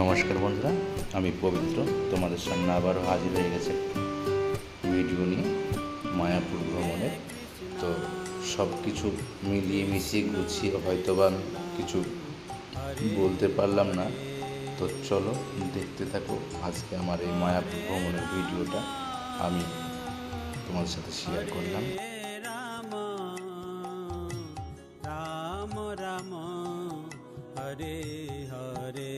নমস্কার বন্ধুরা, আমি পবিত্র তোমাদের সামনে আবারও হাজির হয়ে গেছে ভিডিও নিয়ে মায়াপুর ভ্রমণে। তো সব কিছু মিলিয়ে মিশিয়ে গুছিয়ে হয়তোবা আমি কিছু বলতে পারলাম না। তো চলো দেখতে থাকো আজকে আমার এই মায়াপুর ভ্রমণের ভিডিওটা আমি তোমাদের সাথে শেয়ার করলাম। রাম রাম রাম হরে হরে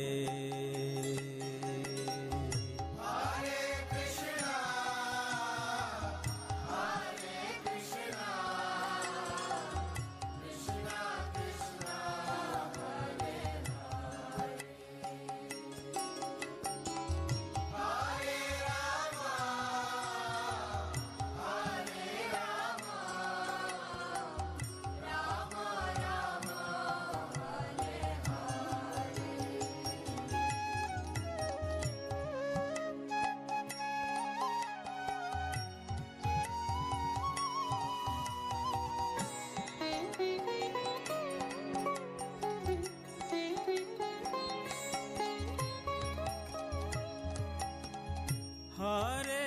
हरे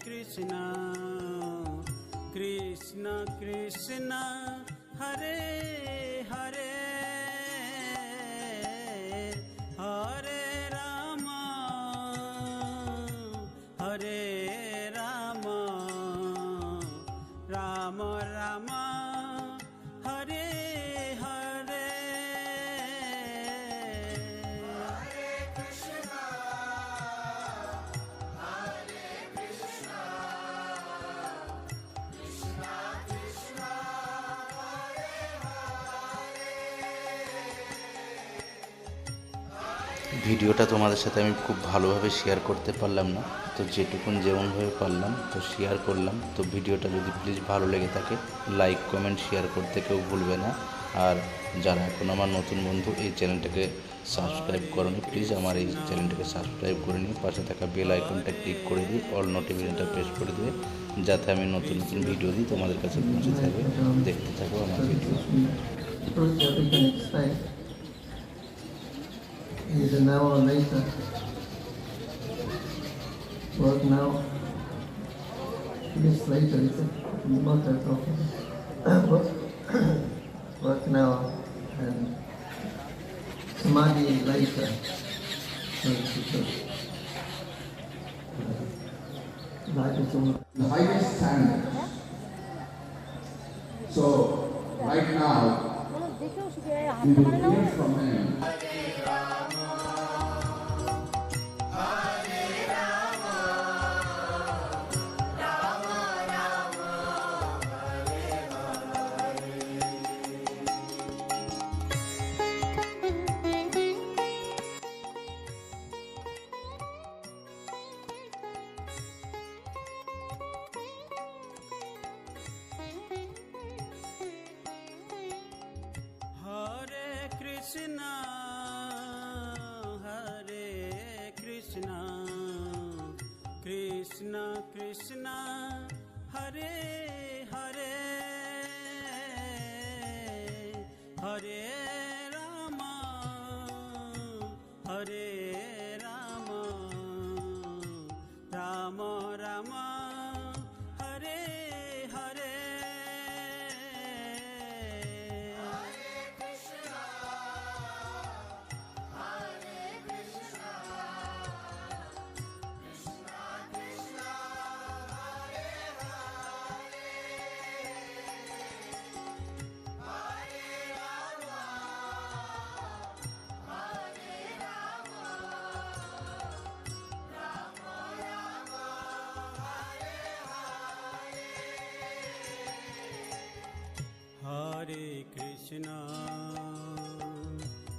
कृष्णा कृष्ण कृष्ण हरे हरे हरे राम राम राम हरे हरे ভিডিওটা তোমাদের সাথে আমি খুব ভালোভাবে শেয়ার করতে পারলাম না, তো যেটুকুন যেমনভাবে পারলাম তো শেয়ার করলাম। তো ভিডিওটা যদি প্লিজ ভালো লেগে থাকে লাইক কমেন্ট শেয়ার করতে কেউ ভুলবে না। আর যারা এখন আমার নতুন বন্ধু এই চ্যানেলটাকে সাবস্ক্রাইব করনি, প্লিজ আমার এই চ্যানেলটাকে সাবস্ক্রাইব করে নিয়ে পাশে থাকা বেল আইকনটা ক্লিক করে দিয়ে অল নোটিফিকেশনটা প্রেস করে দিয়ে, যাতে আমি নতুন নতুন ভিডিও দিই তোমাদের কাছে পৌঁছে থাকে। দেখতে থাকো আমার video. He's an hour later. Work now. Minutes later, he said, mother talking. Work now and samadhi later. So she said, life is all the highest standard. So, right now, we will hear from him. Krishna Krishna Krishna Hare Hare Hare Ram Ram Ram Hare Hare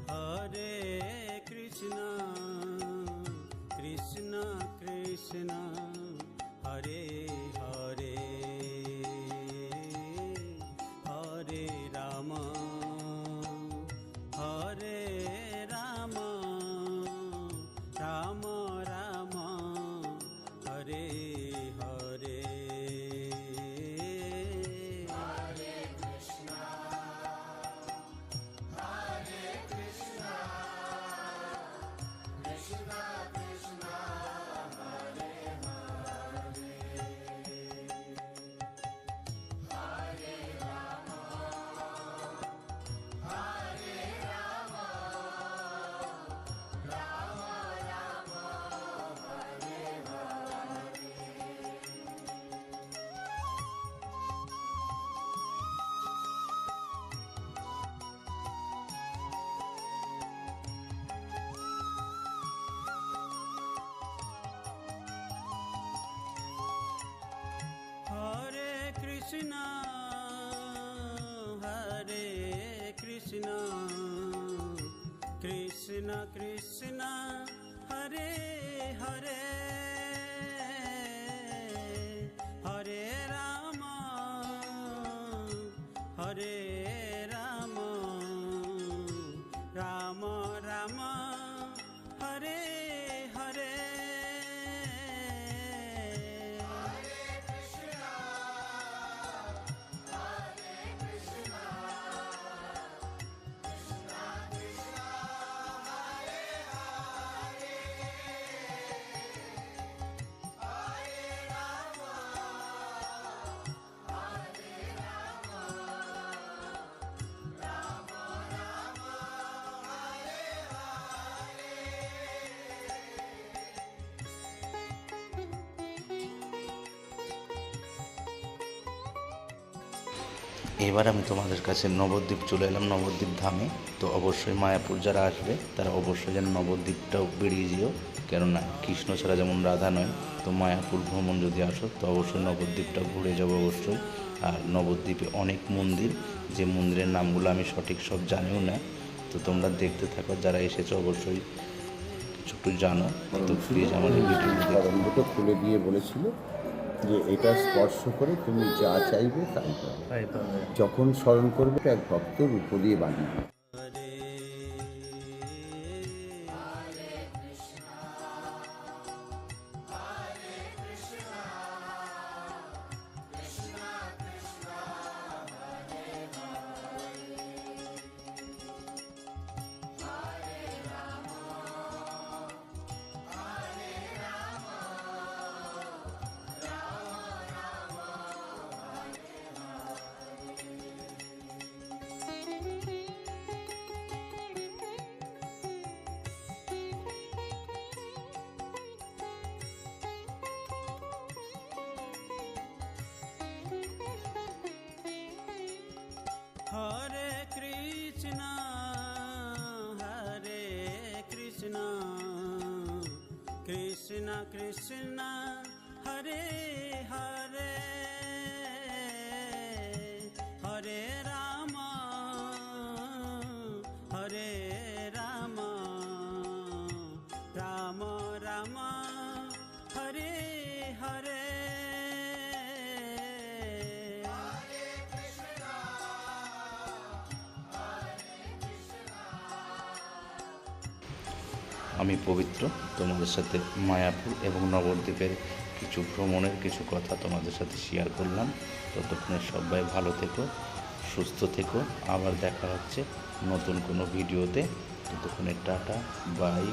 Hare Krishna Krishna Krishna Hare Hare Hare Ram Ram Ram Hare Hare Krishna Krishna Hare Hare Hare Ram Hare Ram Ram Ram Hare Hare এবার আমি তোমাদের কাছে নবদ্বীপ চলে এলাম, নবদ্বীপ ধামে। তো অবশ্যই মায়াপুর যারা আসবে তারা অবশ্যই যেন নবদ্বীপটাও বেরিয়ে যেও, কেননা কৃষ্ণ ছাড়া যেমন রাধা নয়, তো মায়াপুর ভ্রমণ যদি আসো তো অবশ্যই নবদ্বীপটা ঘুরে যাবো অবশ্যই। আর নবদ্বীপে অনেক মন্দির, যে মন্দিরের নামগুলো আমি সঠিক সব জানিও না, তো তোমরা দেখতে থাকো, যারা এসেছো অবশ্যই কিছু একটু জানো। তো প্লিজ আমার এই ভিডিওটি দেখো। দুটো খুলে দিয়ে বলেছিল যে এটা স্পর্শ করে তুমি যা চাইবে তাই পাবে। যখন স্মরণ করবে এক ভক্ত রূপ দিয়ে বানিয়ে দেবে। হরে কৃষ্ণ কৃষ্ণ কৃষ্ণ হরে হরে হরে রাম হরে রাম রাম রাম হরে হরে আমি পবিত্র তোমাদের সাথে মায়াপুর এবং নবদ্বীপের কিছু ভ্রমণের কিছু কথা তোমাদের সাথে শেয়ার করলাম। ততক্ষণে সবাই ভালো থেকো, সুস্থ থেকো। আবার দেখা হচ্ছে নতুন কোনো ভিডিওতে। ততক্ষণে টাটা, বাই।